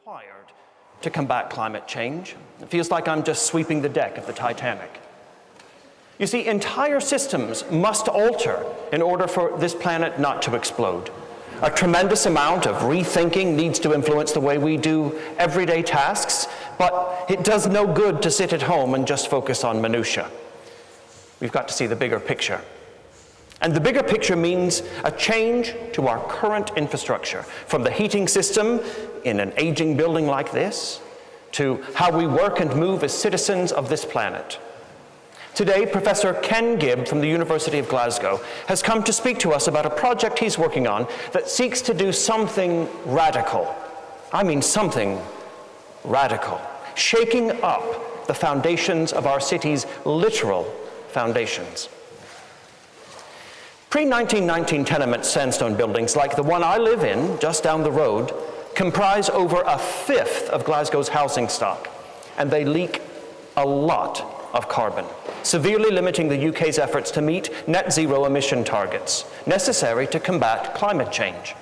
required to combat climate change. It feels like I'm just sweeping the deck of the Titanic. You see, entire systems must alter in order for this planet not to explode. A tremendous amount of rethinking needs to influence the way we do everyday tasks, but it does no good to sit at home and just focus on minutiae. We've got to see the bigger picture. And the bigger picture means a change to our current infrastructure, from the heating system in an aging building like this, to how we work and move as citizens of this planet. Today, Professor Ken Gibb from the University of Glasgow has come to speak to us about a project he's working on that seeks to do something radical. I mean something radical, shaking up the foundations of our city's literal foundations. Pre-1919 tenement sandstone buildings like the one I live in, just down the road, comprise over a fifth of Glasgow's housing stock, and they leak a lot of carbon, severely limiting the UK's efforts to meet net zero emission targets necessary to combat climate change.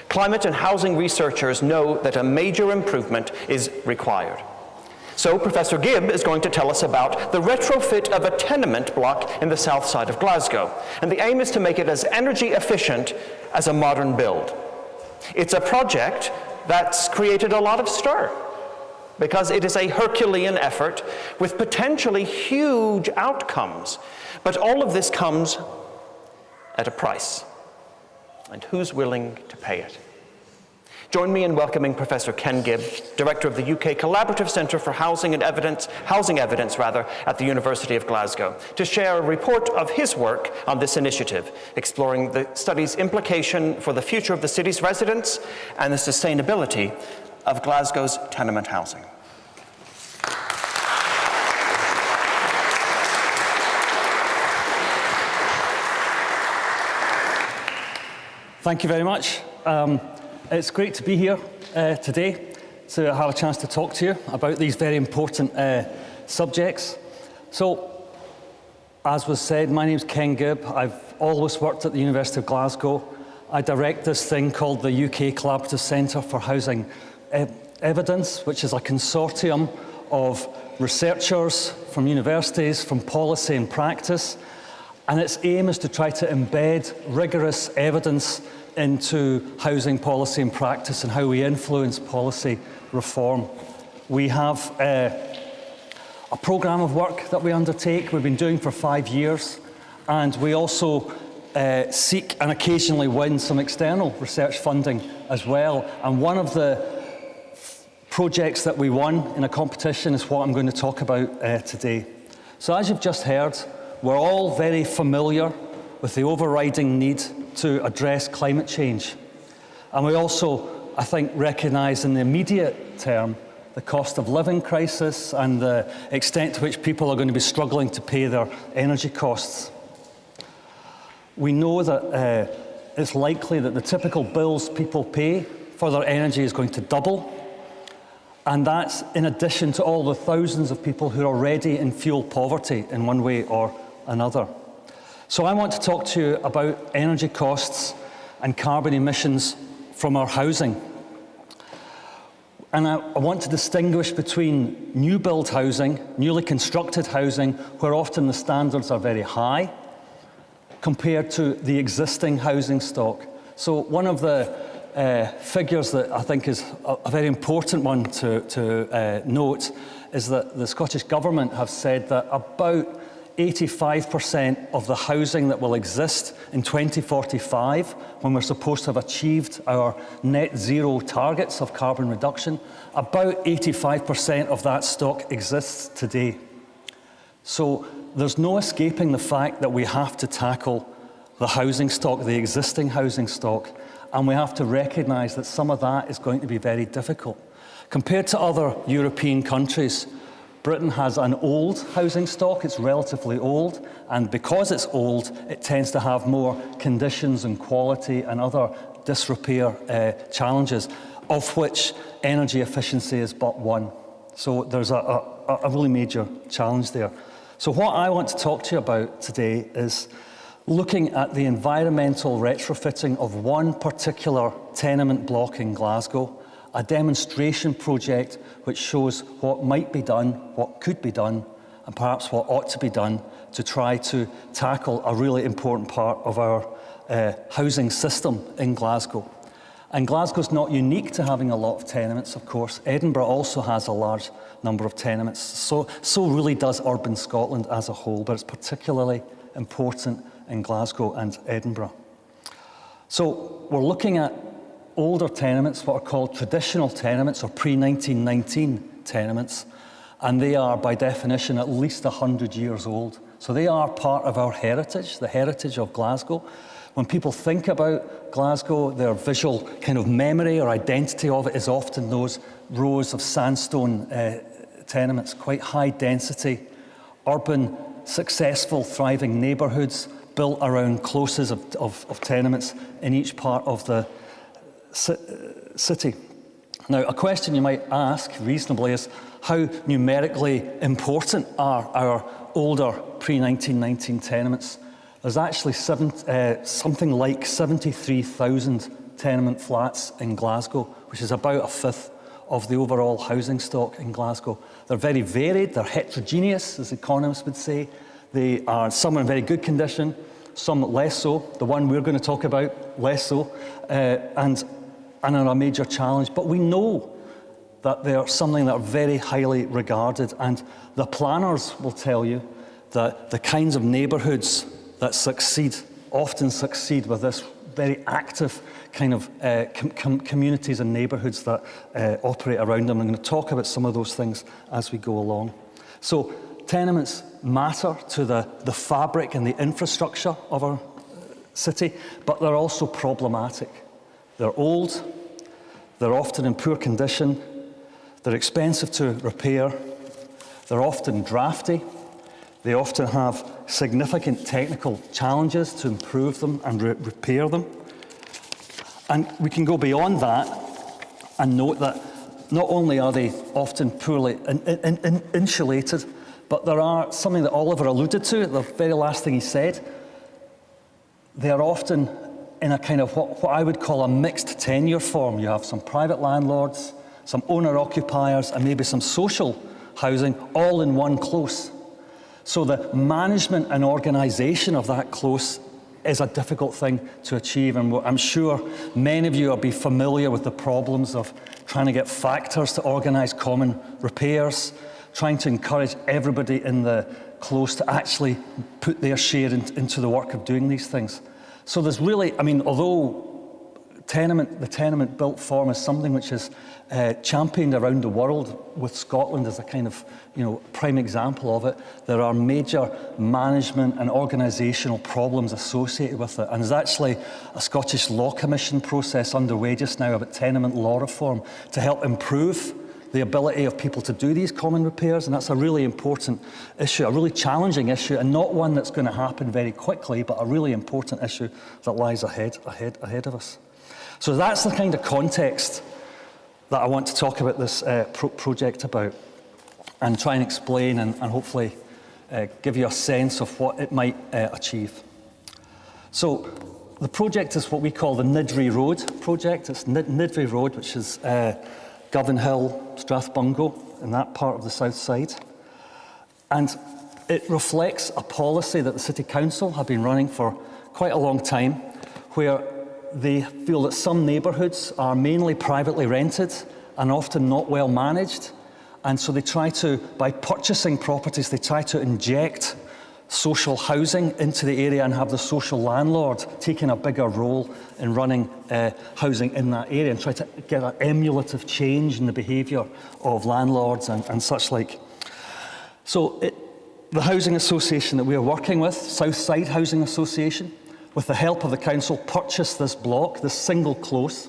Climate and housing researchers know that a major improvement is required. So Professor Gibb is going to tell us about the retrofit of a tenement block in the south side of Glasgow. And the aim is to make it as energy efficient as a modern build. It's a project that's created a lot of stir because it is a Herculean effort with potentially huge outcomes. But all of this comes at a price. And who's willing to pay it? Join me in welcoming Professor Ken Gibb, Director of the UK Collaborative Centre for Housing Evidence at the University of Glasgow, to share a report of his work on this initiative, exploring the study's implication for the future of the city's residents and the sustainability of Glasgow's tenement housing. Thank you very much. It's great to be here today to have a chance to talk to you about these very important subjects. So, as was said, my name's Ken Gibb. I've always worked at the University of Glasgow. I direct this thing called the UK Collaborative Centre for Housing Evidence, which is a consortium of researchers from universities, from policy and practice. And its aim is to try to embed rigorous evidence into housing policy and practice and how we influence policy reform. We have a programme of work that we undertake, we've been doing for 5 years, and we also seek and occasionally win some external research funding as well. And one of the projects that we won in a competition is what I'm going to talk about today. So as you've just heard, we're all very familiar with the overriding need to address climate change. And we also, I think, recognise in the immediate term the cost of living crisis and the extent to which people are going to be struggling to pay their energy costs. We know that it's likely that the typical bills people pay for their energy is going to double. And that's in addition to all the thousands of people who are already in fuel poverty in one way or another. So I want to talk to you about energy costs and carbon emissions from our housing. And I want to distinguish between new build housing, newly constructed housing, where often the standards are very high, compared to the existing housing stock. So one of the figures that I think is a very important one to note is that the Scottish Government have said that about 85% of the housing that will exist in 2045, when we're supposed to have achieved our net zero targets of carbon reduction, about 85% of that stock exists today. So there's no escaping the fact that we have to tackle the housing stock, the existing housing stock, and we have to recognise that some of that is going to be very difficult. Compared to other European countries, Britain has an old housing stock, it's relatively old, and because it's old, it tends to have more conditions and quality and other disrepair challenges, of which energy efficiency is but one. So there's a really major challenge there. So what I want to talk to you about today is looking at the environmental retrofitting of one particular tenement block in Glasgow a demonstration project which shows what might be done, what could be done, and perhaps what ought to be done to try to tackle a really important part of our housing system in Glasgow. And Glasgow's not unique to having a lot of tenements, of course. Edinburgh also has a large number of tenements. So really does urban Scotland as a whole, but it's particularly important in Glasgow and Edinburgh. So we're looking at older tenements, what are called traditional tenements or pre-1919 tenements, and they are by definition at least 100 years old. So they are part of our heritage, the heritage of Glasgow. When people think about Glasgow, their visual kind of memory or identity of it is often those rows of sandstone tenements, quite high density, urban, successful, thriving neighbourhoods built around closes of tenements in each part of the city. Now, a question you might ask reasonably is, how numerically important are our older pre-1919 tenements? There's actually something like 73,000 tenement flats in Glasgow, which is about a fifth of the overall housing stock in Glasgow. They're very varied, they're heterogeneous, as economists would say. They are some are in very good condition, some less so. The one we're going to talk about, less so, and are a major challenge. But we know that they are something that are very highly regarded, and the planners will tell you that the kinds of neighbourhoods that often succeed with this very active kind of communities and neighbourhoods that operate around them. I'm going to talk about some of those things as we go along. So tenements matter to the fabric and the infrastructure of our city, but they're also problematic. They're old, they're often in poor condition, they're expensive to repair, they're often drafty, they often have significant technical challenges to improve them and repair them. And we can go beyond that and note that not only are they often poorly insulated, but there are something that Oliver alluded to, the very last thing he said, they are often in a kind of what I would call a mixed tenure form. You have some private landlords, some owner-occupiers, and maybe some social housing all in one close. So the management and organisation of that close is a difficult thing to achieve, and I'm sure many of you will be familiar with the problems of trying to get factors to organise common repairs, trying to encourage everybody in the close to actually put their share into the work of doing these things. So there's really, I mean, although the tenement built form is something which is championed around the world, with Scotland as a kind of prime example of it, there are major management and organisational problems associated with it. And there's actually a Scottish Law Commission process underway just now about tenement law reform to help improve the ability of people to do these common repairs, and that's a really important issue, a really challenging issue, and not one that's going to happen very quickly, but a really important issue that lies ahead of us. So that's the kind of context that I want to talk about this project about, and try and explain and hopefully give you a sense of what it might achieve. So the project is what we call the Nidri Road project. It's Nidri Road, which is Govan Hill, Strathbungo, in that part of the south side. And it reflects a policy that the City Council have been running for quite a long time, where they feel that some neighbourhoods are mainly privately rented and often not well managed. And so they try to, by purchasing properties, they try to inject social housing into the area and have the social landlord taking a bigger role in running housing in that area, and try to get an emulative change in the behaviour of landlords and such like. So the housing association that we are working with, Southside Housing Association, with the help of the council, purchased this block, this single close,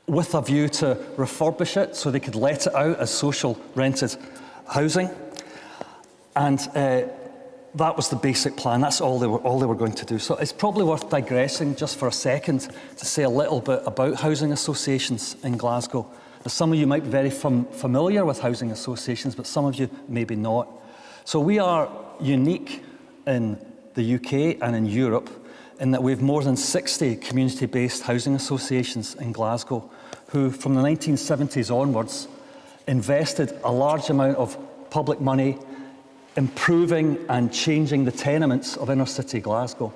with a view to refurbish it so they could let it out as social rented housing. And that was the basic plan. That's all they were going to do. So it's probably worth digressing just for a second to say a little bit about housing associations in Glasgow. Now, some of you might be very familiar with housing associations, but some of you maybe not. So we are unique in the UK and in Europe in that we have more than 60 community-based housing associations in Glasgow who, from the 1970s onwards, invested a large amount of public money improving and changing the tenements of inner city Glasgow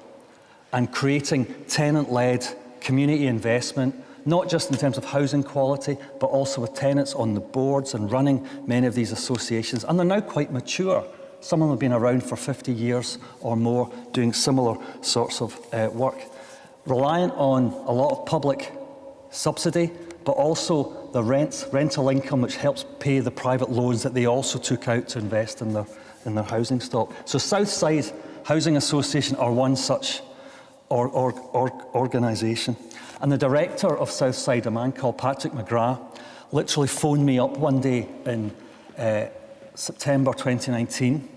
and creating tenant-led community investment, not just in terms of housing quality, but also with tenants on the boards and running many of these associations. And they're now quite mature. Some of them have been around for 50 years or more, doing similar sorts of work, reliant on a lot of public subsidy, but also the rental income, which helps pay the private loans that they also took out to invest in their housing stock. So Southside Housing Association are one such organisation. And the director of Southside, a man called Patrick McGrath, literally phoned me up one day in September 2019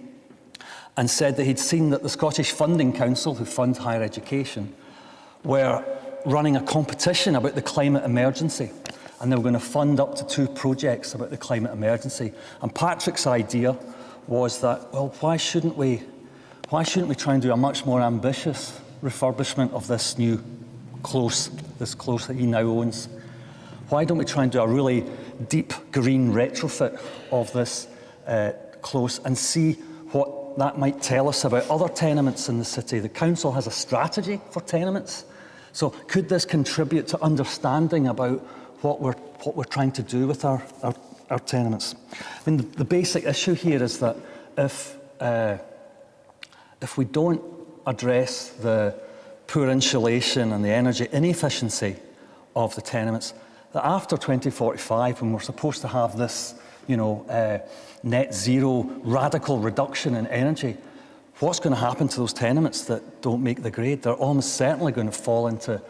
and said that he'd seen that the Scottish Funding Council, who fund higher education, were running a competition about the climate emergency. And they were going to fund up to 2 projects about the climate emergency. And Patrick's idea was that, well, why shouldn't we try and do a much more ambitious refurbishment of this new close that he now owns? Why don't we try and do a really deep green retrofit of this close and see what that might tell us about other tenements in the city? The council has a strategy for tenements. So could this contribute to understanding about what we're trying to do with our tenements? I mean, the basic issue here is that if we don't address the poor insulation and the energy inefficiency of the tenements, that after 2045, when we're supposed to have this, net zero radical reduction in energy, what's going to happen to those tenements that don't make the grade? They're almost certainly going to fall into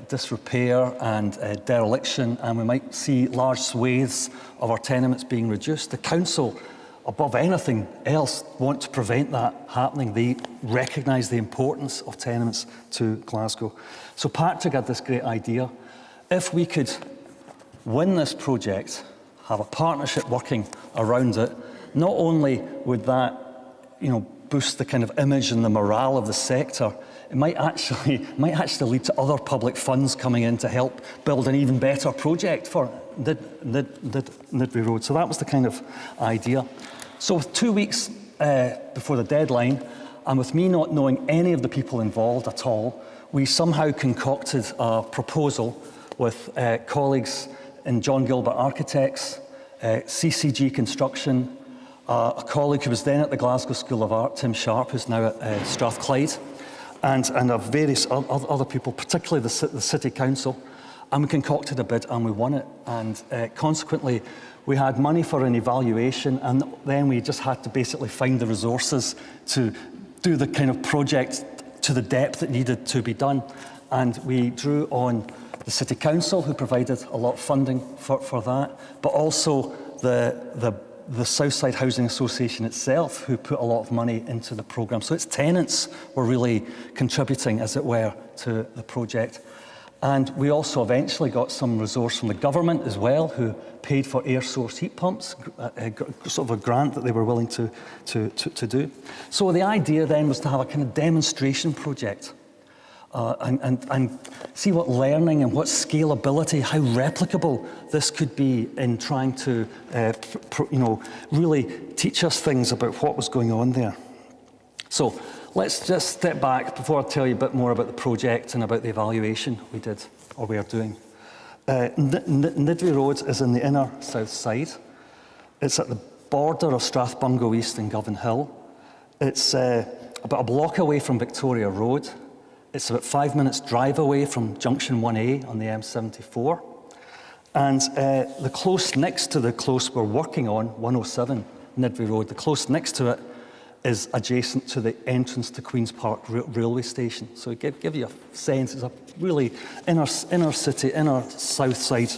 disrepair and dereliction, and we might see large swathes of our tenements being reduced. The council, above anything else, want to prevent that happening. They recognise the importance of tenements to Glasgow. So Patrick had this great idea. If we could win this project, have a partnership working around it, not only would that, boost the kind of image and the morale of the sector, it might actually lead to other public funds coming in to help build an even better project for Nidby Road. So that was the kind of idea. So with 2 weeks before the deadline, and with me not knowing any of the people involved at all, we somehow concocted a proposal with colleagues in John Gilbert Architects, CCG Construction, a colleague who was then at the Glasgow School of Art, Tim Sharp, who's now at Strathclyde, and of various other people, particularly the City Council. And we concocted a bid and we won it. And consequently, we had money for an evaluation, and then we just had to basically find the resources to do the kind of project to the depth that needed to be done. And we drew on the City Council, who provided a lot of funding for that, but also the Southside Housing Association itself, who put a lot of money into the programme. So its tenants were really contributing, as it were, to the project. And we also eventually got some resource from the government as well, who paid for air source heat pumps, sort of a grant that they were willing to do. So the idea then was to have a kind of demonstration project and see what learning and what scalability, how replicable this could be in trying to, really teach us things about what was going on there. So let's just step back before I tell you a bit more about the project and about the evaluation we did, or we are doing. Nidby Road is in the inner south side. It's at the border of Strathbungo East and Govan Hill. It's about a block away from Victoria Road. It's about 5 minutes drive away from Junction 1A on the M74. And the close next to the close we're working on, 107 Nidby Road, the close next to it is adjacent to the entrance to Queen's Park railway station. So give you a sense, it's a really inner city, inner south side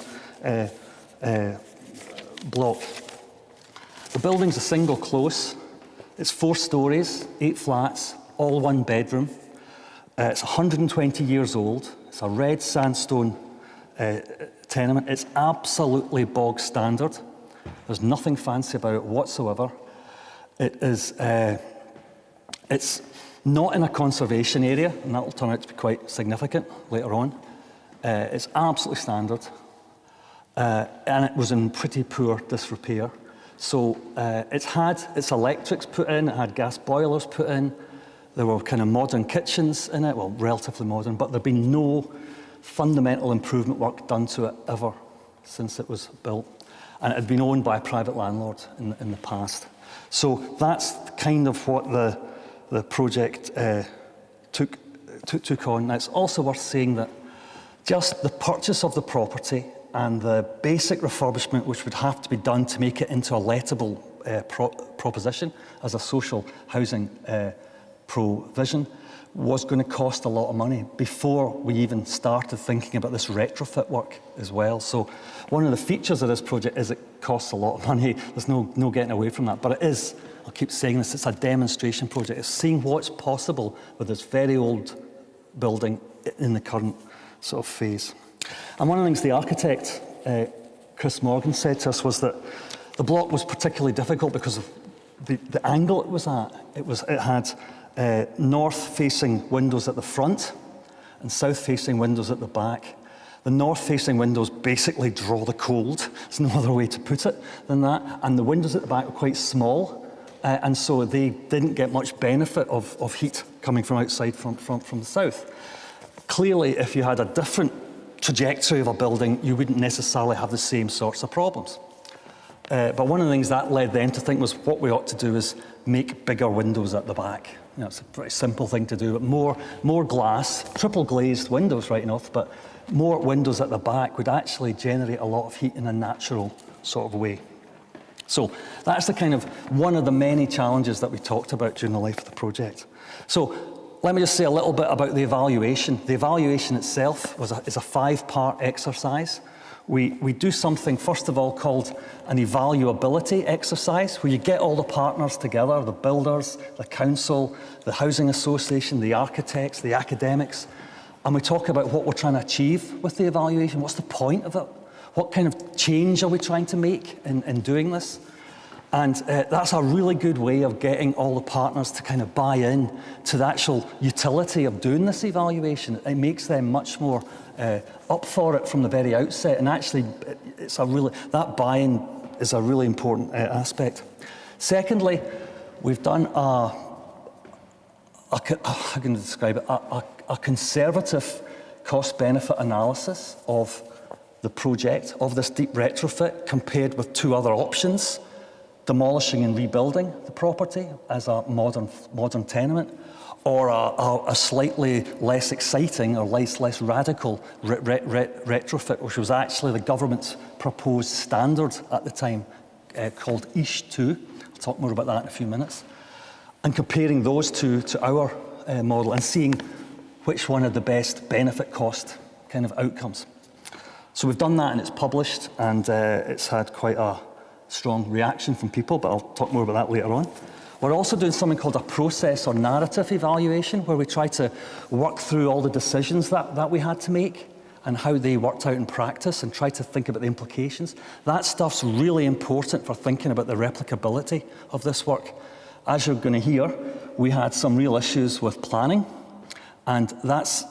block. The building's a single close. It's 4 stories, 8 flats, all 1 bedroom. It's 120 years old. It's a red sandstone tenement. It's absolutely bog standard. There's nothing fancy about it whatsoever. It is, it's not in a conservation area, and that will turn out to be quite significant later on. It's absolutely standard, and it was in pretty poor disrepair. So it's had its electrics put in, it had gas boilers put in, there were kind of modern kitchens in it, well, relatively modern, but there'd been no fundamental improvement work done to it ever since it was built. And it had been owned by a private landlord in the past. So that's kind of what the project took on. Now, it's also worth saying that just the purchase of the property and the basic refurbishment which would have to be done to make it into a lettable proposition as a social housing provision was going to cost a lot of money before we even started thinking about this retrofit work as well. So one of the features of this project is it costs a lot of money. There's no getting away from that. But it is, I'll keep saying this, it's a demonstration project. It's seeing what's possible with this very old building in the current sort of phase. And one of the things the architect, Chris Morgan, said to us was that the block was particularly difficult because of the angle it was at. It had north-facing windows at the front and south-facing windows at the back. The north-facing windows basically draw the cold. There's no other way to put it than that. And the windows at the back were quite small, and so they didn't get much benefit of heat coming from outside from the south. Clearly, if you had a different trajectory of a building, you wouldn't necessarily have the same sorts of problems. But one of the things that led them to think was what we ought to do is make bigger windows at the back. You know, it's a pretty simple thing to do, but more glass, triple glazed windows right enough, but more windows at the back would actually generate a lot of heat in a natural sort of way. So that's the kind of one of the many challenges that we talked about during the life of the project. So let me just say a little bit about the evaluation. The evaluation itself is a 5-part exercise. We do something, first of all, called an evaluability exercise, where you get all the partners together, the builders, the council, the housing association, the architects, the academics, and we talk about what we're trying to achieve with the evaluation. What's the point of it? What kind of change are we trying to make in doing this? And that's a really good way of getting all the partners to kind of buy in to the actual utility of doing this evaluation. It makes them much more up for it from the very outset, and actually that buy-in is a really important aspect. Secondly, we've done how can I describe it? A conservative cost-benefit analysis of the project, of this deep retrofit, compared with 2 other options: demolishing and rebuilding the property as a modern tenement, or a slightly less exciting or less radical retrofit, which was actually the government's proposed standard at the time, called ISH 2. I'll talk more about that in a few minutes. And comparing those two to our model and seeing which one had the best benefit-cost kind of outcomes. So we've done that, and it's published, and it's had quite a strong reaction from people, but I'll talk more about that later on. We're also doing something called a process or narrative evaluation, where we try to work through all the decisions that we had to make and how they worked out in practice, and try to think about the implications. That stuff's really important for thinking about the replicability of this work. As you're going to hear, we had some real issues with planning, and that's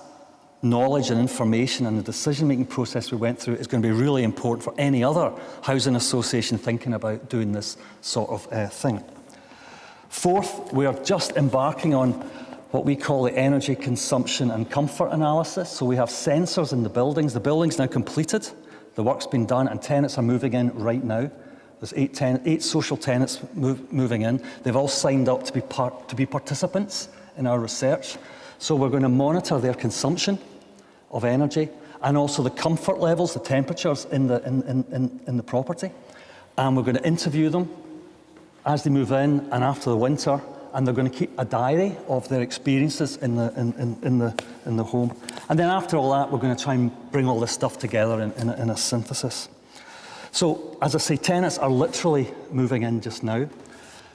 knowledge and information, and the decision-making process we went through is going to be really important for any other housing association thinking about doing this sort of thing. Fourth, we are just embarking on what we call the energy consumption and comfort analysis. So we have sensors in the buildings. The building's now completed. The work's been done, and tenants are moving in right now. There's 8 social tenants moving in. They've all signed up to be participants in our research. So we're going to monitor their consumption of energy, and also the comfort levels, the temperatures in the property. And we're going to interview them as they move in and after the winter, and they're going to keep a diary of their experiences in the home. And then after all that, we're going to try and bring all this stuff together in a synthesis. So, as I say, tenants are literally moving in just now.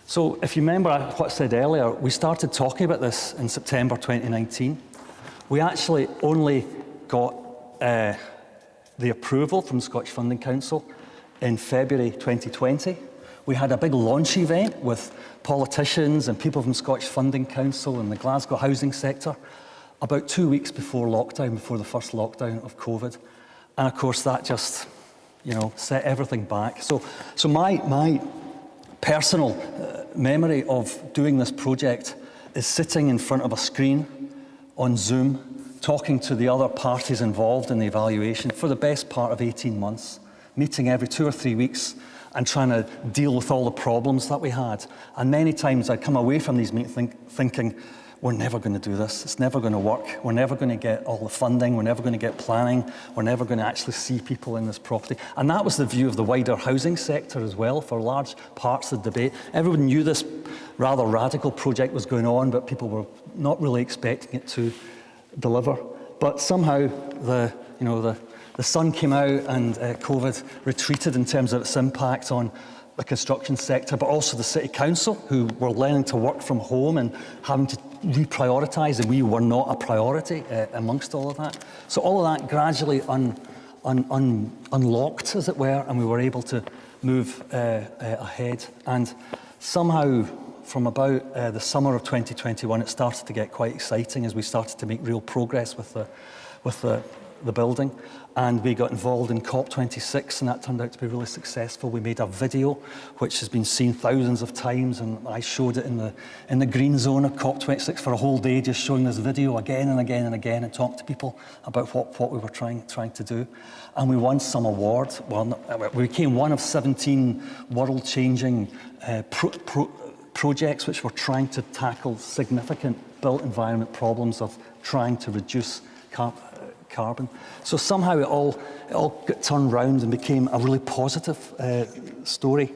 So if you remember what I said earlier, we started talking about this in September 2019. We actually only got the approval from Scottish Funding Council in February 2020. We had a big launch event with politicians and people from Scottish Funding Council and the Glasgow housing sector about 2 weeks before lockdown, before the first lockdown of COVID. And of course that just, set everything back. So my personal memory of doing this project is sitting in front of a screen on Zoom, talking to the other parties involved in the evaluation for the best part of 18 months, meeting every 2 or 3 weeks and trying to deal with all the problems that we had. And many times I'd come away from these meetings thinking, we're never going to do this, it's never going to work, we're never going to get all the funding, we're never going to get planning, we're never going to actually see people in this property. And that was the view of the wider housing sector as well for large parts of the debate. Everyone knew this rather radical project was going on, but people were not really expecting it to deliver. But somehow the sun came out and COVID retreated in terms of its impact on the construction sector, but also the City Council, who were learning to work from home and having to reprioritise, and we were not a priority amongst all of that. So all of that gradually unlocked, as it were, and we were able to move ahead. And somehow, from about the summer of 2021, it started to get quite exciting as we started to make real progress with the building. And we got involved in COP26, and that turned out to be really successful. We made a video which has been seen thousands of times, and I showed it in the green zone of COP26 for a whole day, just showing this video again and again and again, and talking to people about what we were trying to do. And we won some awards. Well, we became one of 17 world-changing projects which were trying to tackle significant built environment problems of trying to reduce carbon. So somehow it all got turned round and became a really positive story.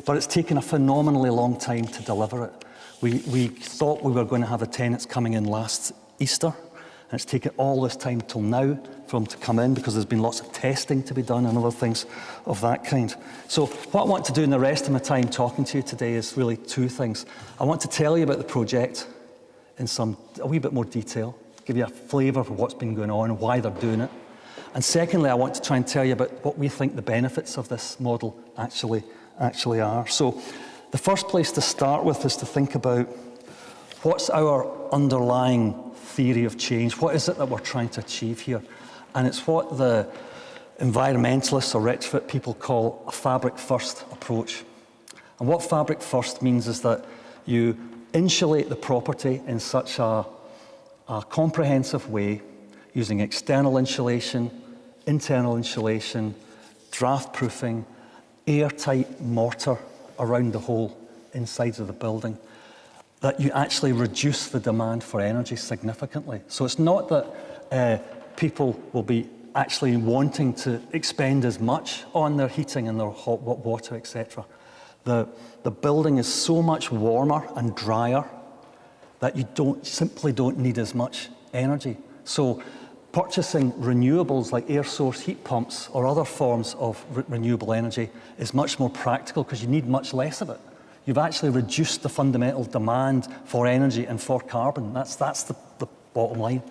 But it's taken a phenomenally long time to deliver it. We thought we were going to have the tenants coming in last Easter, and it's taken all this time till now for them to come in because there's been lots of testing to be done and other things of that kind. So what I want to do in the rest of my time talking to you today is really two things. I want to tell you about the project in a wee bit more detail, give you a flavour of what's been going on and why they're doing it. And secondly, I want to try and tell you about what we think the benefits of this model actually are. So the first place to start with is to think about what's our underlying theory of change. What is it that we're trying to achieve here? And it's what the environmentalists or retrofit people call a fabric-first approach. And what fabric-first means is that you insulate the property in such a comprehensive way using external insulation, internal insulation, draft proofing, airtight mortar around the whole insides of the building, that you actually reduce the demand for energy significantly. So it's not that people will be actually wanting to expend as much on their heating and their hot water, etc. The building is so much warmer and drier that you simply don't need as much energy. So purchasing renewables like air source heat pumps or other forms of renewable energy is much more practical because you need much less of it. You've actually reduced the fundamental demand for energy and for carbon. That's the bottom line.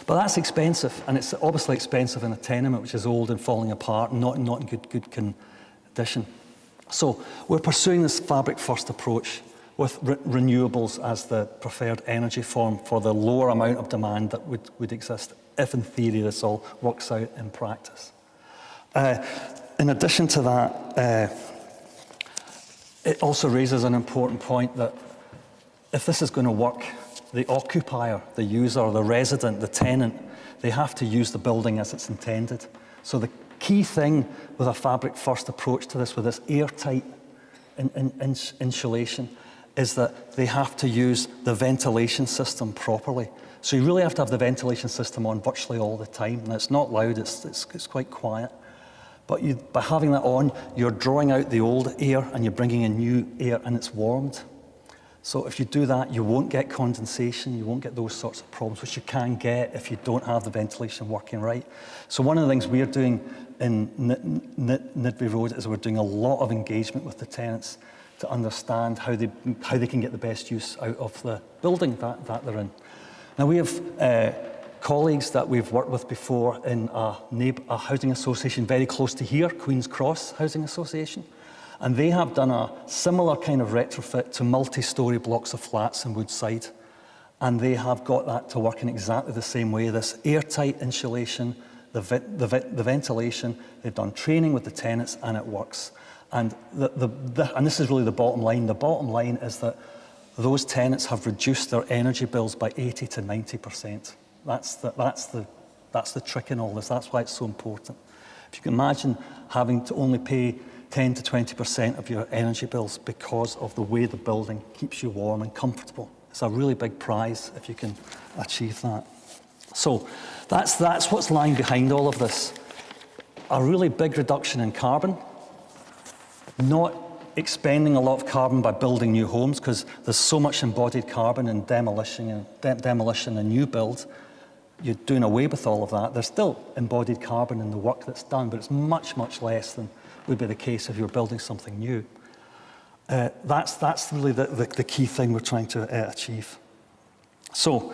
But that's expensive, and it's obviously expensive in a tenement which is old and falling apart and not in good condition. So we're pursuing this fabric-first approach with renewables as the preferred energy form for the lower amount of demand that would exist if in theory this all works out in practice. In addition to that, it also raises an important point that if this is going to work, the occupier, the user, the resident, the tenant, they have to use the building as it's intended. So the key thing with a fabric-first approach to this, with this airtight insulation, is that they have to use the ventilation system properly. So you really have to have the ventilation system on virtually all the time. And it's not loud, it's quite quiet. But by having that on, you're drawing out the old air and you're bringing in new air, and it's warmed. So if you do that, you won't get condensation, you won't get those sorts of problems, which you can get if you don't have the ventilation working right. So one of the things we're doing in Nidby Road is we're doing a lot of engagement with the tenants to understand how they can get the best use out of the building that they're in. Now we have colleagues that we've worked with before in a housing association very close to here, Queen's Cross Housing Association. And they have done a similar kind of retrofit to multi-storey blocks of flats in Woodside. And they have got that to work in exactly the same way. This airtight insulation, the ventilation, they've done training with the tenants, and it works. And, and this is really the bottom line. The bottom line is that those tenants have reduced their energy bills by 80 to 90%. That's the trick in all this. That's why it's so important. If you can imagine having to only pay 10 to 20% of your energy bills because of the way the building keeps you warm and comfortable. It's a really big prize if you can achieve that. So that's what's lying behind all of this. A really big reduction in carbon, not expending a lot of carbon by building new homes, because there's so much embodied carbon in demolition and new build. You're doing away with all of that. There's still embodied carbon in the work that's done, but it's much, much less than would be the case if you're building something new. That's really the key thing we're trying to achieve. So,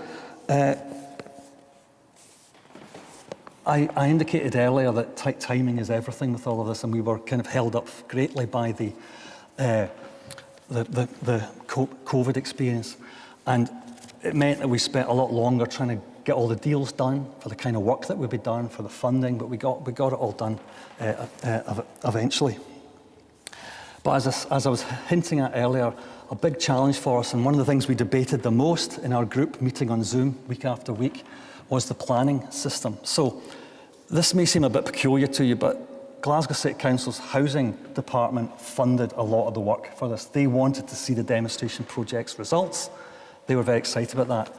I indicated earlier that timing is everything with all of this, and we were kind of held up greatly by the COVID experience. And it meant that we spent a lot longer trying to get all the deals done for the kind of work that would be done, for the funding, but we got it all done eventually. But as I was hinting at earlier, a big challenge for us, and one of the things we debated the most in our group meeting on Zoom week after week, was the planning system. So this may seem a bit peculiar to you, but Glasgow City Council's housing department funded a lot of the work for this. They wanted to see the demonstration project's results. They were very excited about that.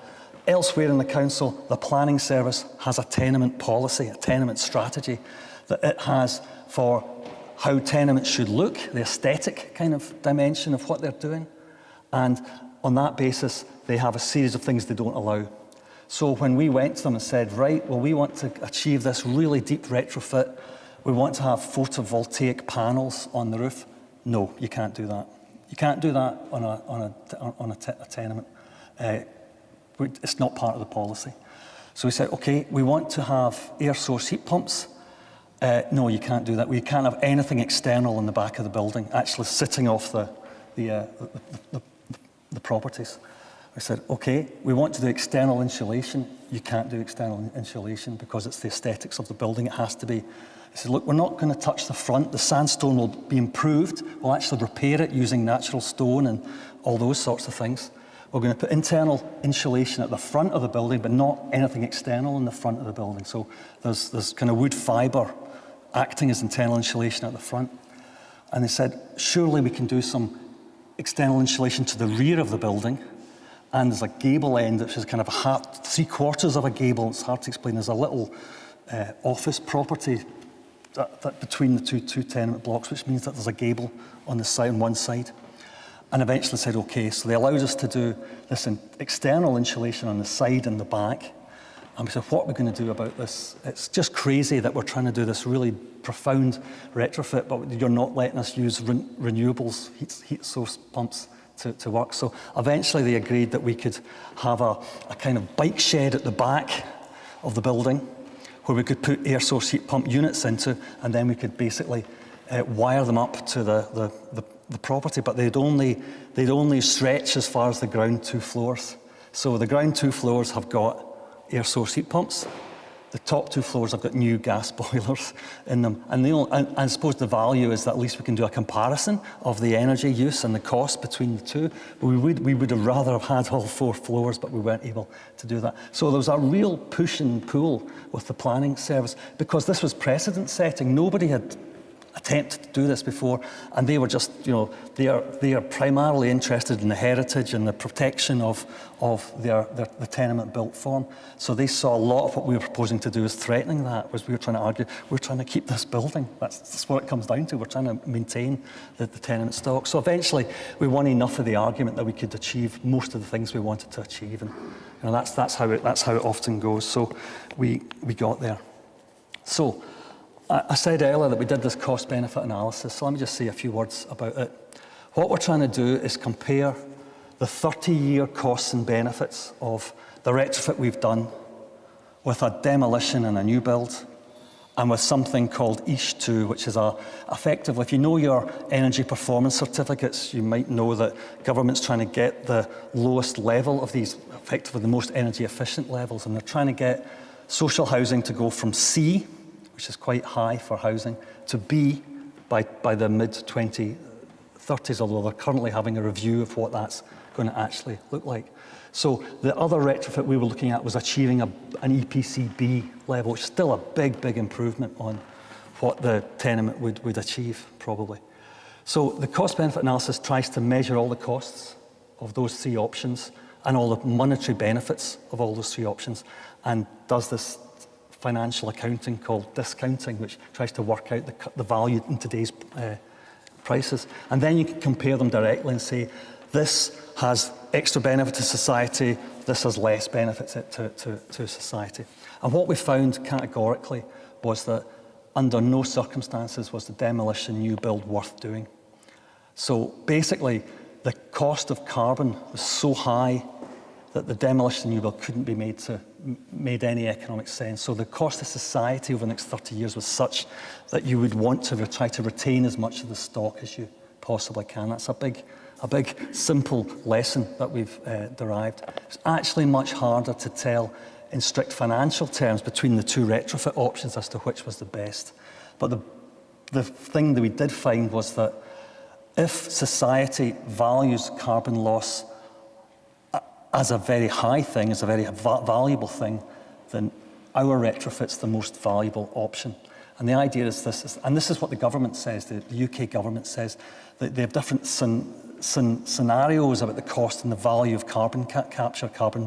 Elsewhere in the council, the planning service has a tenement policy, a tenement strategy that it has for how tenements should look, the aesthetic kind of dimension of what they're doing. And on that basis, they have a series of things they don't allow. So when we went to them and said, right, well, we want to achieve this really deep retrofit, we want to have photovoltaic panels on the roof. No, you can't do that. You can't do that on a tenement. It's not part of the policy. So we said, okay, we want to have air source heat pumps. No, you can't do that. We can't have anything external in the back of the building, actually sitting off the properties. I said, okay, we want to do external insulation. You can't do external insulation because it's the aesthetics of the building. It has to be. I said, look, we're not going to touch the front. The sandstone will be improved. We'll actually repair it using natural stone and all those sorts of things. We're going to put internal insulation at the front of the building, but not anything external in the front of the building. So there's kind of wood fibre acting as internal insulation at the front. And they said, surely we can do some external insulation to the rear of the building. And there's a gable end, which is kind of three-quarters of a gable. It's hard to explain. There's a little office property that between the two tenement blocks, which means that there's a gable on the side, on one side. And eventually said, okay, so they allowed us to do this external insulation on the side and the back. And we said, what are we going to do about this? It's just crazy that we're trying to do this really profound retrofit, but you're not letting us use renewables, heat source pumps to work. So eventually they agreed that we could have a kind of bike shed at the back of the building where we could put air source heat pump units into, and then we could basically wire them up to the property, but they'd only stretch as far as the ground 2 floors. So the ground 2 floors have got air source heat pumps. The top 2 floors have got new gas boilers in them. And I suppose the value is that at least we can do a comparison of the energy use and the cost between the two. But we would have rather have had all 4 floors, but we weren't able to do that. So there was a real push and pull with the planning service because this was precedent setting. Nobody had attempted to do this before, and they were just, they are primarily interested in the heritage and the protection of the tenement built form. So they saw a lot of what we were proposing to do as threatening that, was we were trying to argue, we're trying to keep this building. That's what it comes down to. We're trying to maintain the tenement stock. So eventually we won enough of the argument that we could achieve most of the things we wanted to achieve, and that's how it often goes. So we got there. So I said earlier that we did this cost-benefit analysis, so let me just say a few words about it. What we're trying to do is compare the 30-year costs and benefits of the retrofit we've done with a demolition and a new build, and with something called ISH2, which is effectively, if you know your energy performance certificates, you might know that government's trying to get the lowest level of these, effectively the most energy efficient levels, and they're trying to get social housing to go from C, which is quite high for housing, to B by the mid-2030s, although they're currently having a review of what that's going to actually look like. So the other retrofit we were looking at was achieving an EPC B level, which is still a big, big improvement on what the tenement would achieve, probably. So the cost-benefit analysis tries to measure all the costs of those three options and all the monetary benefits of all those three options, and does this financial accounting called discounting, which tries to work out the value in today's prices. And then you can compare them directly and say, this has extra benefit to society, this has less benefits to society. And what we found categorically was that under no circumstances was the demolition new build worth doing. So basically, the cost of carbon was so high that the demolition new build couldn't be made any economic sense. So the cost to society over the next 30 years was such that you would want to try to retain as much of the stock as you possibly can. That's a big, simple lesson that we've derived. It's actually much harder to tell in strict financial terms between the two retrofit options as to which was the best. But the thing that we did find was that if society values carbon loss as a very high thing, as a very valuable thing, then our retrofit's the most valuable option. And the idea is this, and this is what the government says, the UK government says, that they have different scenarios about the cost and the value of carbon capture, carbon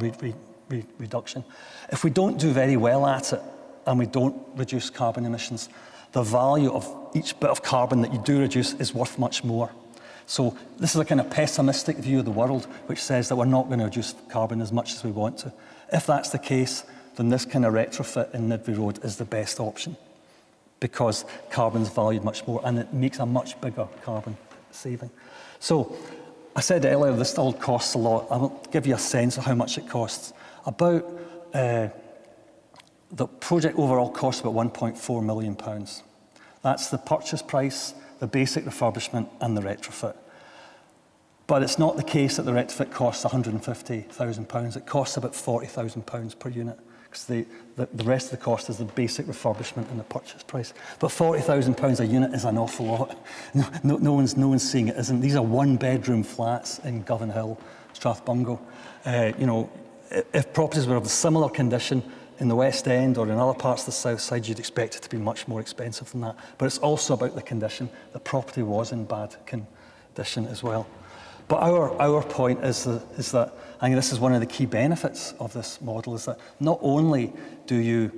reduction. If we don't do very well at it, and we don't reduce carbon emissions, the value of each bit of carbon that you do reduce is worth much more. So this is a kind of pessimistic view of the world, which says that we're not going to reduce carbon as much as we want to. If that's the case, then this kind of retrofit in Nidby Road is the best option, because carbon's valued much more, and it makes a much bigger carbon saving. So I said earlier, this still costs a lot. I will give you a sense of how much it costs. About the project overall costs about £1.4 million. That's the purchase price, the basic refurbishment, and the retrofit. But it's not the case that the retrofit costs £150,000. It costs about £40,000 per unit, because the rest of the cost is the basic refurbishment and the purchase price. But £40,000 a unit is an awful lot. No one's seeing it, isn't. These are one-bedroom flats in Govan Hill, Strathbungo. If properties were of a similar condition in the West End or in other parts of the South Side, you'd expect it to be much more expensive than that. But it's also about the condition. The property was in bad condition as well. But our point is that, I think this is one of the key benefits of this model, is that not only do you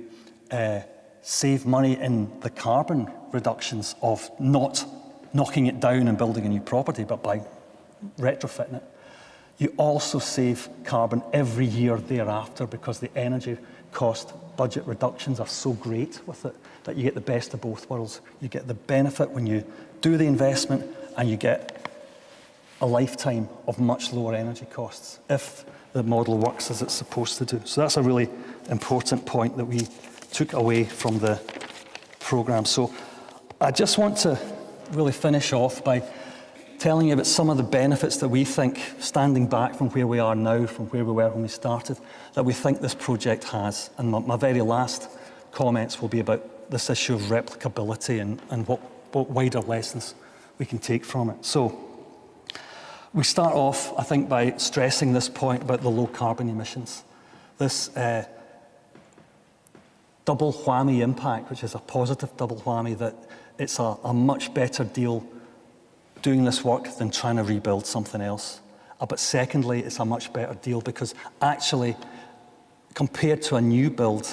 save money in the carbon reductions of not knocking it down and building a new property, but by retrofitting it, you also save carbon every year thereafter, because the energy cost budget reductions are so great with it that you get the best of both worlds. You get the benefit when you do the investment, and you get a lifetime of much lower energy costs if the model works as it's supposed to do. So that's a really important point that we took away from the programme. So I just want to really finish off by telling you about some of the benefits that we think, standing back from where we are now, from where we were when we started, that we think this project has. And my very last comments will be about this issue of replicability and what wider lessons we can take from it. So we start off, I think, by stressing this point about the low carbon emissions. This double whammy impact, which is a positive double whammy, that it's a much better deal doing this work than trying to rebuild something else. But secondly, it's a much better deal because actually, compared to a new build,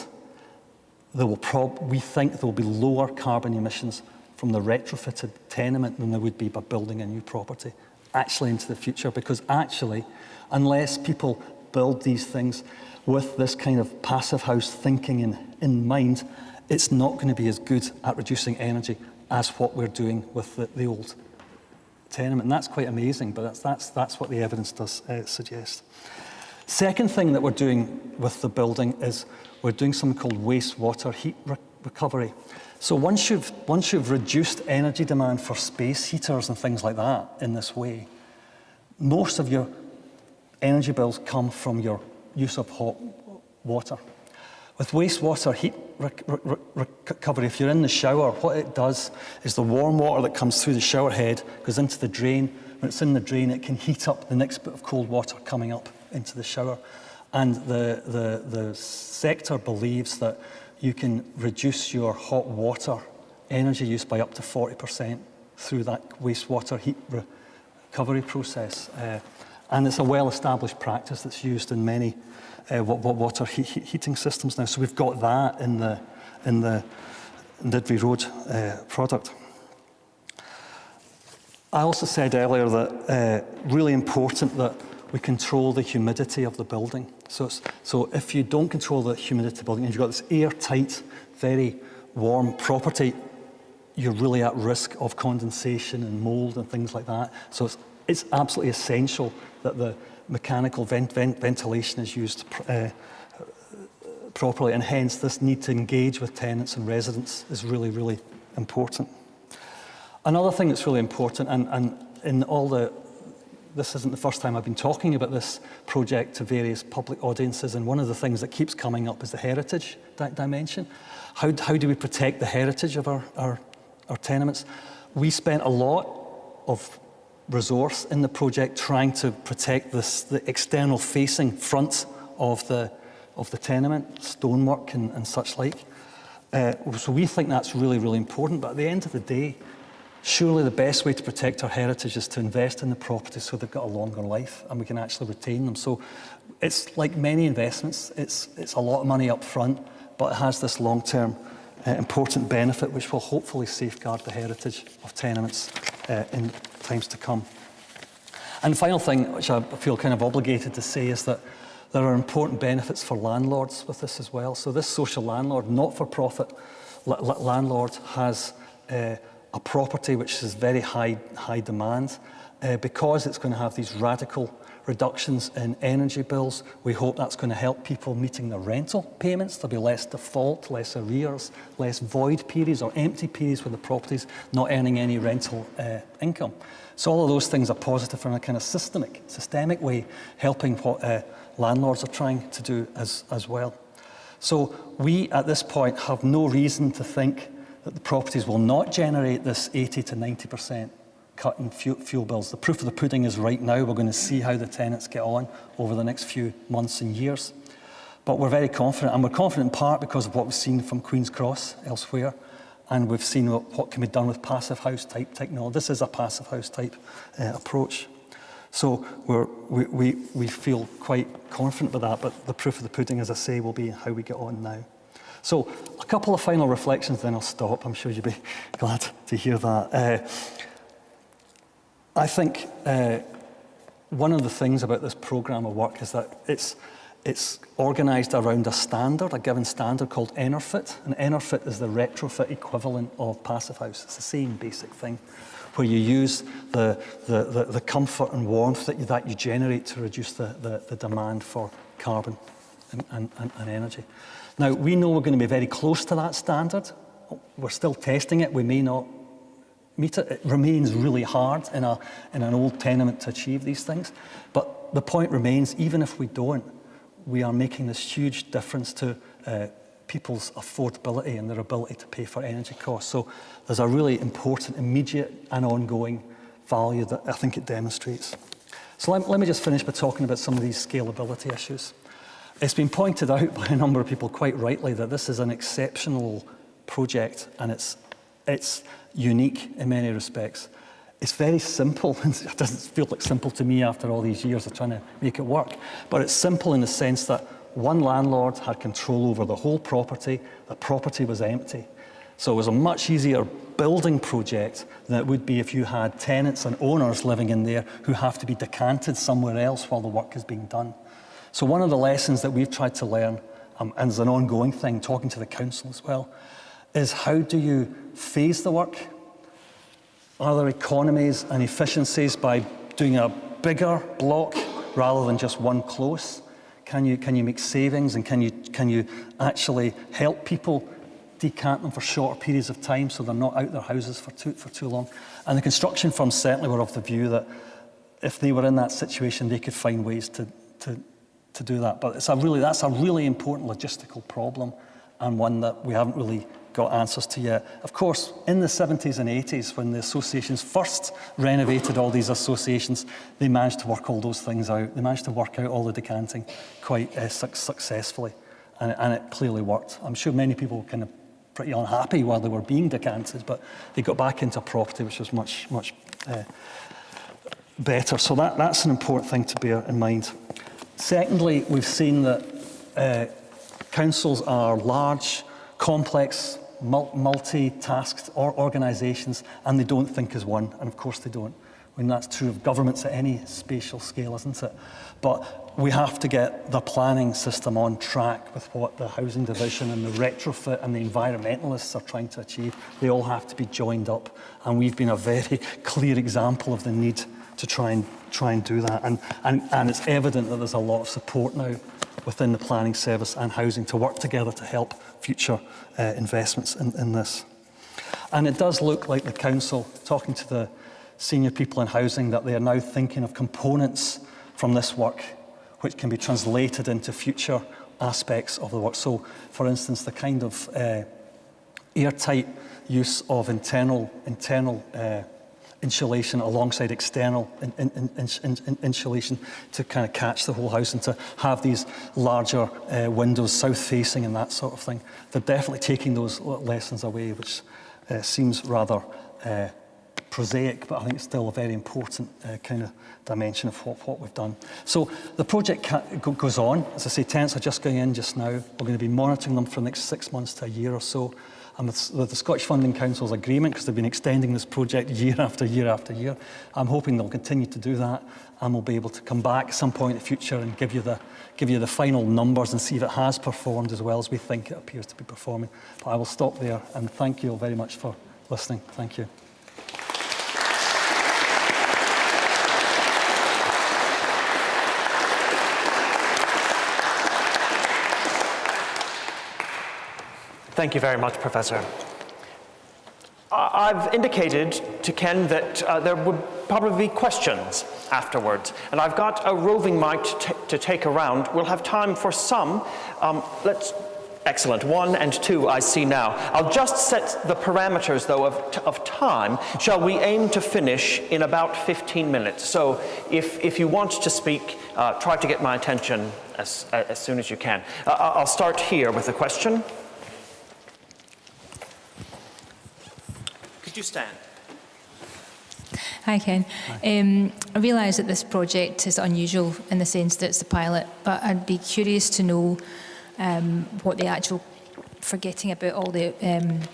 we think there will be lower carbon emissions from the retrofitted tenement than there would be by building a new property, actually into the future, because actually, unless people build these things with this kind of passive house thinking in mind, it's not going to be as good at reducing energy as what we're doing with the old tenement. And that's quite amazing, but that's what the evidence does suggest. Second thing that we're doing with the building is we're doing something called wastewater heat recovery. So once you've reduced energy demand for space heaters and things like that in this way, most of your energy bills come from your use of hot water. With wastewater heat recovery, if you're in the shower, what it does is the warm water that comes through the shower head goes into the drain. When it's in the drain, it can heat up the next bit of cold water coming up into the shower. And the sector believes that you can reduce your hot water energy use by up to 40% through that wastewater heat recovery process. And it's a well-established practice that's used in many water heating systems now. So we've got that in the Nidri Road product. I also said earlier that really important that we control the humidity of the building. So if you don't control the humidity of the building and you've got this airtight, very warm property, you're really at risk of condensation and mold and things like that. So it's absolutely essential that the mechanical ventilation is used properly, and hence this need to engage with tenants and residents is really, really important. Another thing that's really important, and in all this isn't the first time I've been talking about this project to various public audiences, and one of the things that keeps coming up is the heritage dimension. How do we protect the heritage of our tenements? We spent a lot of resource in the project trying to protect the external facing front of the tenement, stonework and such like. So we think that's really, really important, but at the end of the day, surely the best way to protect our heritage is to invest in the property so they've got a longer life and we can actually retain them. So it's like many investments, it's a lot of money up front, but it has this long-term important benefit which will hopefully safeguard the heritage of tenements in times to come. And the final thing, which I feel kind of obligated to say, is that there are important benefits for landlords with this as well. So this social landlord, not-for-profit landlord, has a property which is very high demand. Because it's going to have these radical reductions in energy bills, we hope that's going to help people meeting their rental payments. There'll be less default, less arrears, less void periods or empty periods when the property's not earning any rental income. So all of those things are positive in a kind of systemic way, helping what landlords are trying to do as well. So we, at this point, have no reason to think that the properties will not generate this 80 to 90% cut in fuel bills. The proof of the pudding is right now. We're going to see how the tenants get on over the next few months and years. But we're very confident, and we're confident in part because of what we've seen from Queen's Cross elsewhere, and we've seen what can be done with passive house type technology. This is a passive house type approach. So we feel quite confident with that, but the proof of the pudding, as I say, will be how we get on now. So a couple of final reflections, then I'll stop. I'm sure you'll be glad to hear that. I think one of the things about this programme of work is that it's organised around a standard, a given standard called Retrofit. And Retrofit is the retrofit equivalent of passive house. It's the same basic thing, where you use the comfort and warmth that you generate to reduce the demand for carbon and energy. Now, we know we're going to be very close to that standard. We're still testing it. We may not meet it. It remains really hard in an old tenement to achieve these things. But the point remains, even if we don't, we are making this huge difference to people's affordability and their ability to pay for energy costs. So there's a really important, immediate and ongoing value that I think it demonstrates. So let me just finish by talking about some of these scalability issues. It's been pointed out by a number of people quite rightly that this is an exceptional project and it's unique in many respects. It's very simple. It doesn't feel like simple to me after all these years of trying to make it work. But it's simple in the sense that one landlord had control over the whole property. The property was empty. So it was a much easier building project than it would be if you had tenants and owners living in there who have to be decanted somewhere else while the work is being done. So one of the lessons that we've tried to learn, and it's an ongoing thing, talking to the council as well, is how do you phase the work? Are there economies and efficiencies by doing a bigger block rather than just one close? Can you make savings, and can you actually help people decant them for shorter periods of time so they're not out their houses for too long. And the construction firms certainly were of the view that if they were in that situation, they could find ways to do that. But that's a really important logistical problem, and one that we haven't really got answers to yet. Of course, in the 70s and 80s, when the associations first renovated all these associations, they managed to work all those things out. They managed to work out all the decanting quite successfully, and it clearly worked. I'm sure many people were kind of pretty unhappy while they were being decanted, but they got back into property, which was much better. So that's an important thing to bear in mind. Secondly, we've seen that councils are large, complex, multi-tasked organisations, and they don't think as one, and of course they don't. I mean, that's true of governments at any spatial scale, isn't it? But we have to get the planning system on track with what the housing division and the retrofit and the environmentalists are trying to achieve. They all have to be joined up, and we've been a very clear example of the need to try and do that. And it's evident that there's a lot of support now within the planning service and housing to work together to help future investments in this. And it does look like the council, talking to the senior people in housing, that they are now thinking of components from this work which can be translated into future aspects of the work. So, for instance, the kind of airtight use of internal insulation alongside external insulation to kind of catch the whole house and to have these larger windows south-facing and that sort of thing. They're definitely taking those lessons away, which seems rather prosaic, but I think it's still a very important kind of dimension of what we've done. So the project goes on. As I say, tenants are just going in just now. We're going to be monitoring them for the next 6 months to a year or so. And with the Scottish Funding Council's agreement, because they've been extending this project year after year after year, I'm hoping they'll continue to do that, and we'll be able to come back at some point in the future and give you the final numbers and see if it has performed as well as we think it appears to be performing. But I will stop there, and thank you all very much for listening. Thank you. Thank you very much, Professor. I've indicated to Ken that there would probably be questions afterwards, and I've got a roving mic to take around. We'll have time for some. Excellent, 1 and 2 I see now. I'll just set the parameters, though, of time. Shall we aim to finish in about 15 minutes? So if you want to speak, try to get my attention as soon as you can. I'll start here with a question. Could you stand? Hi, Ken. Hi. I realise that this project is unusual in the sense that it's a pilot, but I'd be curious to know what the actual, forgetting about all the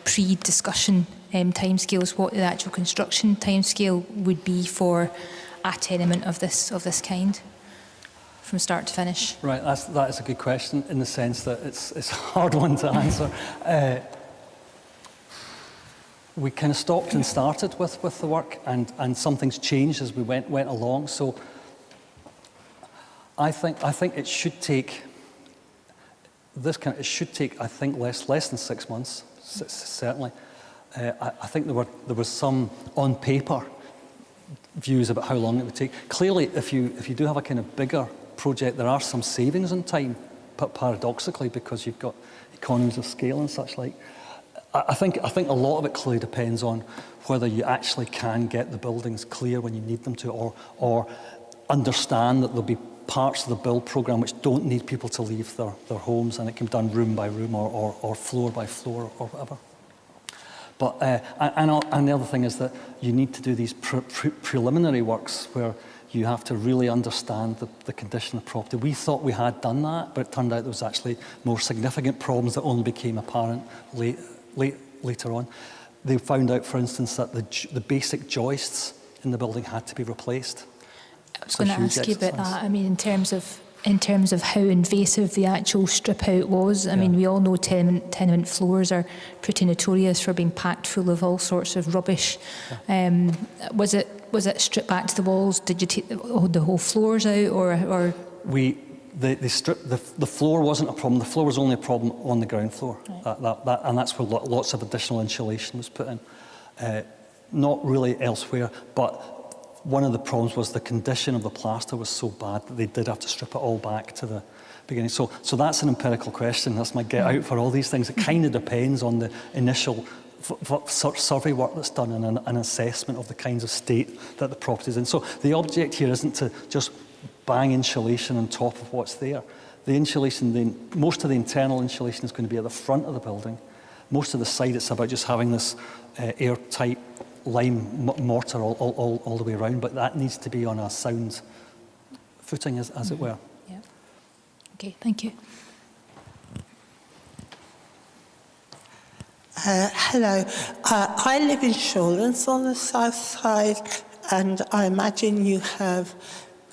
pre-discussion timescales, what the actual construction timescale would be for a tenement of this kind, from start to finish. Right, that is a good question in the sense that it's a hard one to answer. We kind of stopped and started with the work, and some things changed as we went along. So I think it should take I think less than 6 months, certainly. I think there was some on paper views about how long it would take. Clearly, if you do have a kind of bigger project, there are some savings in time, but paradoxically, because you've got economies of scale and such like. I think a lot of it clearly depends on whether you actually can get the buildings clear when you need them to, or understand that there'll be parts of the build programme which don't need people to leave their homes, and it can be done room by room or floor by floor or whatever. But and the other thing is that you need to do these preliminary works where you have to really understand the condition of the property. We thought we had done that, but it turned out there was actually more significant problems that only became apparent later on. They found out, for instance, that the basic joists in the building had to be replaced. I was going to ask you about that. I mean, in terms of how invasive the actual strip out was. I mean, we all know tenement floors are pretty notorious for being packed full of all sorts of rubbish. Yeah. Was it stripped back to the walls? Did you take the whole floors out, or? the floor wasn't a problem. The floor was only a problem on the ground floor. Right. And that's where lots of additional insulation was put in. Not really elsewhere, but one of the problems was the condition of the plaster was so bad that they did have to strip it all back to the beginning. So that's an empirical question. That's my get out for all these things. It kind of depends on the initial survey work that's done and an assessment of the kinds of state that the property is in. So the object here isn't to just bang insulation on top of what's there. The insulation, most of the internal insulation is going to be at the front of the building. Most of the side, it's about just having this airtight lime mortar all the way around, but that needs to be on a sound footing, as it were. Yeah. Okay, thank you. Hello. I live in Shawlands on the south side, and I imagine you have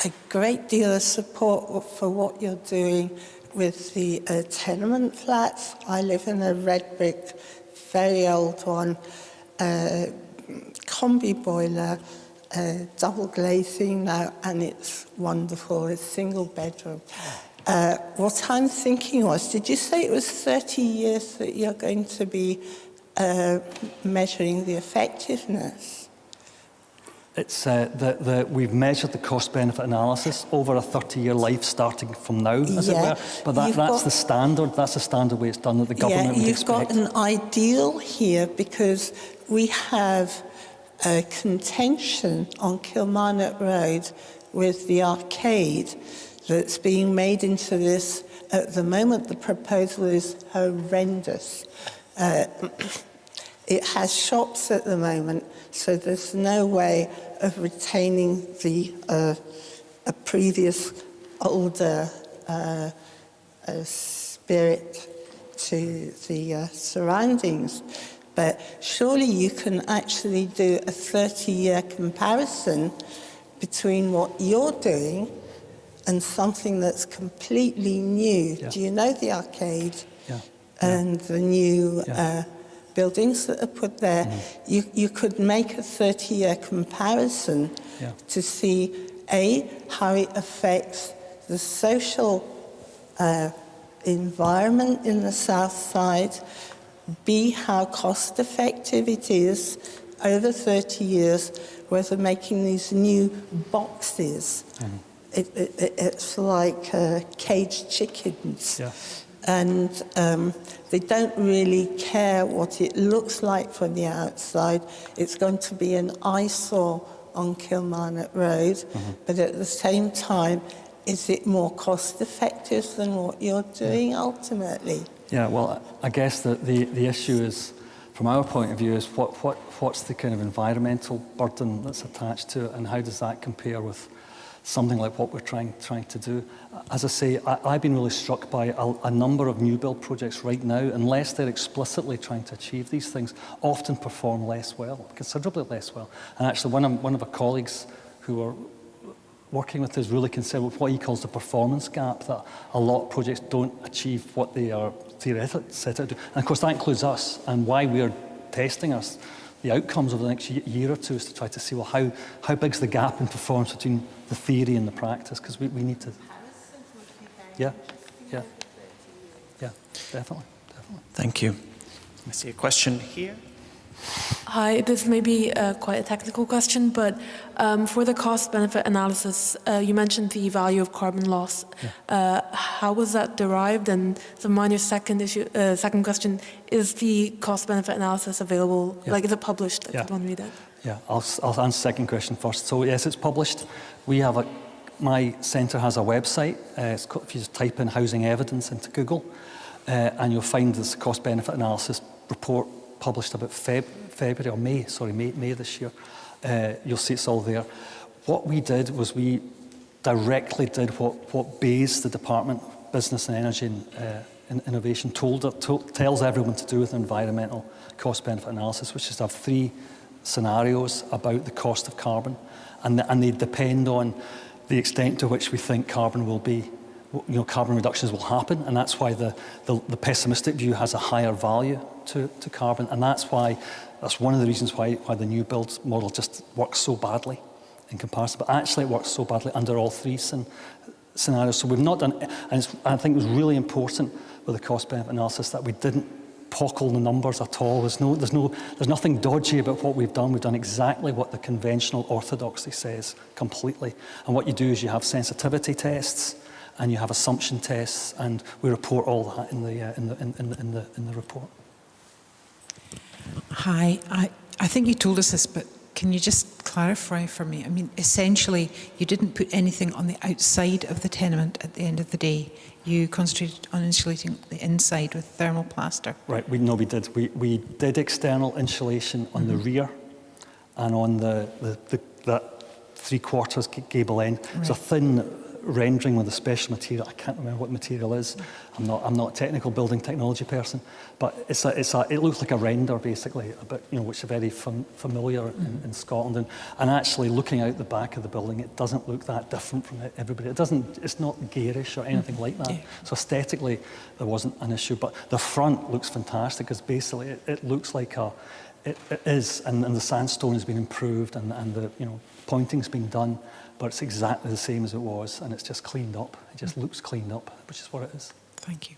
a great deal of support for what you're doing with the tenement flats. I live in a red brick, very old one, combi boiler, double glazing now, and it's wonderful. It's single bedroom. What I'm thinking was, did you say it was 30 years that you're going to be measuring the effectiveness? It's we've measured the cost-benefit analysis over a 30-year life starting from now, as it were. But that's the standard. That's the standard way it's done that the government would expect. You've got an ideal here because we have a contention on Kilmarnock Road with the arcade that's being made into this. At the moment, the proposal is horrendous. It has shops at the moment, so there's no way of retaining the a previous older spirit to the surroundings. But surely you can actually do a 30-year comparison between what you're doing and something that's completely new. Yeah. Do you know the arcade? Yeah. And the new buildings that are put there? You could make a 30-year comparison to see, A, how it affects the social environment in the south side, B, how cost-effective it is over 30 years, whether making these new boxes, it's like caged chickens. Yeah. And they don't really care what it looks like from the outside. It's going to be an eyesore on Kilmarnock Road, but at the same time, is it more cost-effective than what you're doing ultimately? Yeah, well, I guess the issue is, from our point of view, is what's the kind of environmental burden that's attached to it, and how does that compare with something like what we're trying to do? As I say, I've been really struck by a number of new build projects right now, unless they're explicitly trying to achieve these things, often perform less well, considerably less well. And actually, one of our colleagues who are working with is really concerned with what he calls the performance gap, that a lot of projects don't achieve what they are theoretically set out to do. And of course that includes us, and why we're testing the outcomes over the next year or two is to try to see, well, how big's the gap in performance between the theory and the practice, because we need to... Yeah, definitely. Thank you. I see a question here. Hi, this may be quite a technical question, but for the cost-benefit analysis, you mentioned the value of carbon loss. How was that derived? And so minor second question, is the cost-benefit analysis available? Like, is it published? I want to read it. Yeah, I'll answer the second question first. So yes, it's published. We have my centre has a website. If you just type in housing evidence into Google, and you'll find this cost-benefit analysis report published about February or May this year. You'll see it's all there. What we did was we directly did what BEIS, the Department of Business and Energy and Innovation, tells everyone to do with environmental cost-benefit analysis, which is to have 3 scenarios about the cost of carbon, and they depend on the extent to which we think carbon will be, carbon reductions will happen, and that's why the pessimistic view has a higher value to carbon, and that's one of the reasons why the new build model just works so badly in comparison. But actually, it works so badly under all 3 scenarios. So we've not done, and I think it was really important with the cost-benefit analysis that we didn't pockle the numbers at all. There's nothing dodgy about what we've done. We've done exactly what the conventional orthodoxy says completely. And what you do is you have sensitivity tests and you have assumption tests, and we report all that in the report. Hi, I think you told us this, but can you just clarify for me? I mean, essentially, you didn't put anything on the outside of the tenement at the end of the day. You concentrated on insulating the inside with thermal plaster. Right, we did. We did external insulation on the rear and on that 3/4 gable end. Right. It's a thin rendering with a special material. I can't remember what the material is. I'm not a technical building technology person, but it looks like a render basically, but which is very familiar in Scotland. And actually looking out the back of the building, it doesn't look that different from everybody. It's not garish or anything like that. Yeah. So aesthetically, there wasn't an issue. But the front looks fantastic because basically it looks like it is, and the sandstone has been improved, and the pointing's been done. But it's exactly the same as it was, and it's just cleaned up. It just looks cleaned up, which is what it is. Thank you.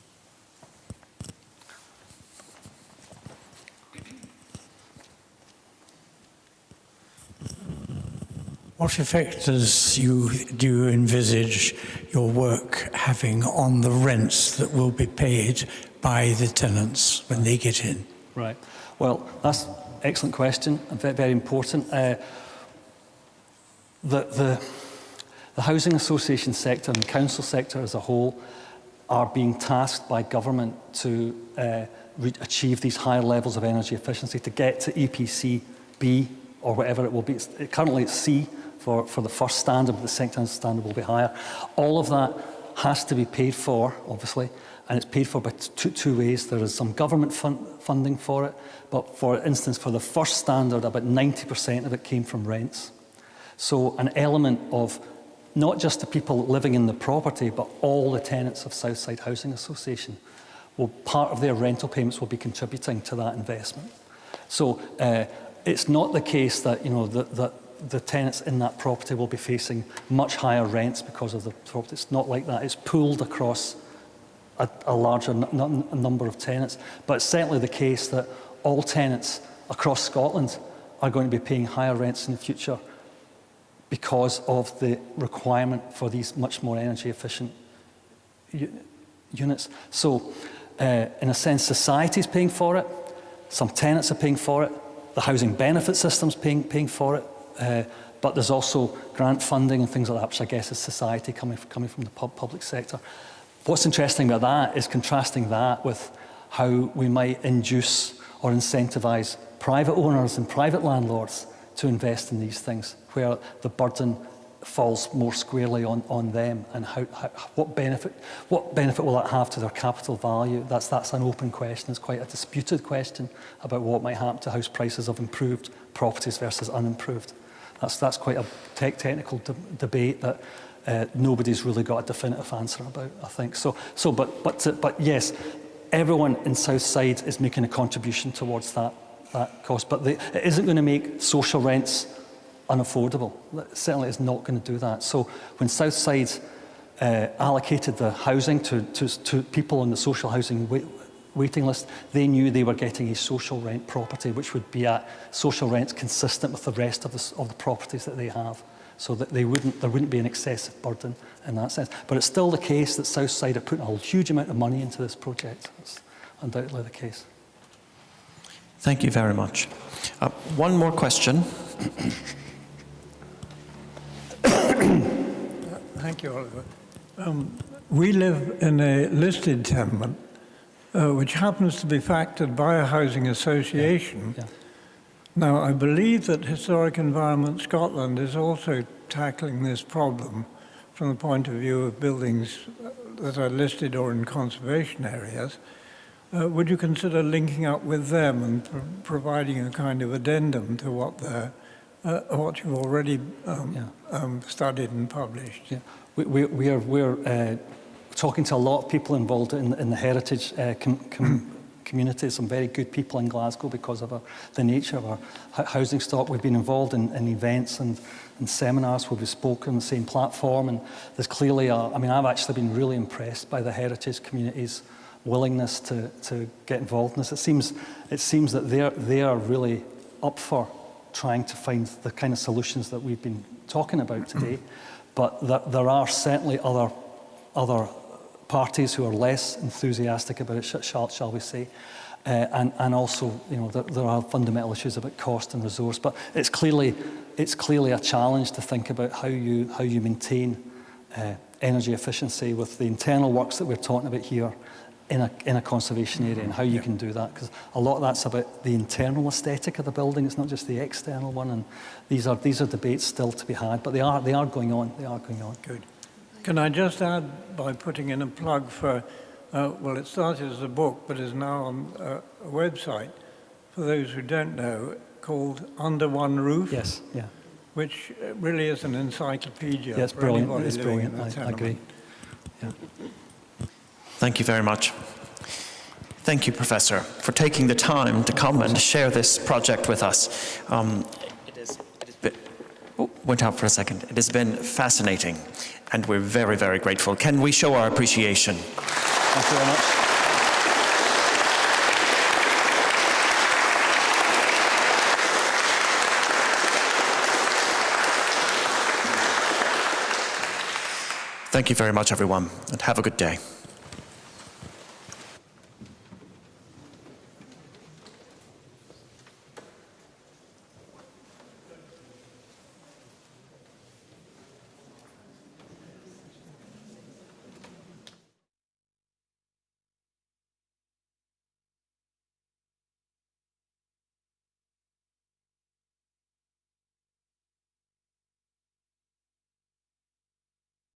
What effect do you envisage your work having on the rents that will be paid by the tenants when they get in? Right. Well, that's an excellent question, and very, very important. The housing association sector and the council sector as a whole are being tasked by government to achieve these higher levels of energy efficiency, to get to EPC B or whatever it will be. Currently it's C for the first standard, but the second standard will be higher. All of that has to be paid for, obviously, and it's paid for by two ways. There is some government funding for it, but for instance, for the first standard, about 90% of it came from rents. So an element of not just the people living in the property, but all the tenants of Southside Housing Association, part of their rental payments will be contributing to that investment. So it's not the case that the tenants in that property will be facing much higher rents because of the property. It's not like that. It's pooled across a larger number of tenants. But it's certainly the case that all tenants across Scotland are going to be paying higher rents in the future because of the requirement for these much more energy efficient units. So in a sense, society is paying for it, some tenants are paying for it, the housing benefit system's paying for it, but there's also grant funding and things like that, which I guess is society coming from the public sector. What's interesting about that is contrasting that with how we might induce or incentivize private owners and private landlords to invest in these things, where the burden falls more squarely on them, and what benefit will that have to their capital value? That's an open question. It's quite a disputed question about what might happen to house prices of improved properties versus unimproved. That's quite a technical debate that nobody's really got a definitive answer about, I think. But yes, everyone in Southside is making a contribution towards that cost, but it isn't going to make social rents unaffordable. It certainly is not going to do that. So when Southside allocated the housing to people on the social housing waiting list, they knew they were getting a social rent property, which would be at social rents consistent with the rest of the properties that they have, so that there wouldn't be an excessive burden in that sense. But it's still the case that Southside are putting a huge amount of money into this project. That's undoubtedly the case. Thank you very much. One more question. Thank you, Oliver. We live in a listed tenement, which happens to be factored by a housing association. Yeah. Now, I believe that Historic Environment Scotland is also tackling this problem from the point of view of buildings that are listed or in conservation areas. Would you consider linking up with them and providing a kind of addendum to what you've already studied and published? Yeah. We're talking to a lot of people involved in the heritage community, some very good people in Glasgow because of the nature of our housing stock. We've been involved in events and seminars where we've spoken on the same platform, and there's clearly I've actually been really impressed by the heritage community's willingness to get involved in this. It seems that they are really up for trying to find the kind of solutions that we've been talking about today, but there are certainly other parties who are less enthusiastic about it, shall we say, and also, there are fundamental issues about cost and resource. But it's clearly a challenge to think about how you maintain energy efficiency with the internal works that we're talking about here in a conservation area, and how you can do that, because a lot of that's about the internal aesthetic of the building. It's not just the external one, and these are debates still to be had, but they are going on. They are going on. Good. Can I just add by putting in a plug for, it started as a book, but is now on a website, for those who don't know, called Under One Roof. Yes, yeah. Which really is an encyclopedia. Yeah, it's for brilliant. anybody It's living in brilliant. the I agree. tenement. Yeah. Thank you very much. Thank you, Professor, for taking the time to come and share this project with us. Went out for a second. It has been fascinating, and we're very, very grateful. Can we show our appreciation? Thank you very much. Thank you very much, everyone, and have a good day.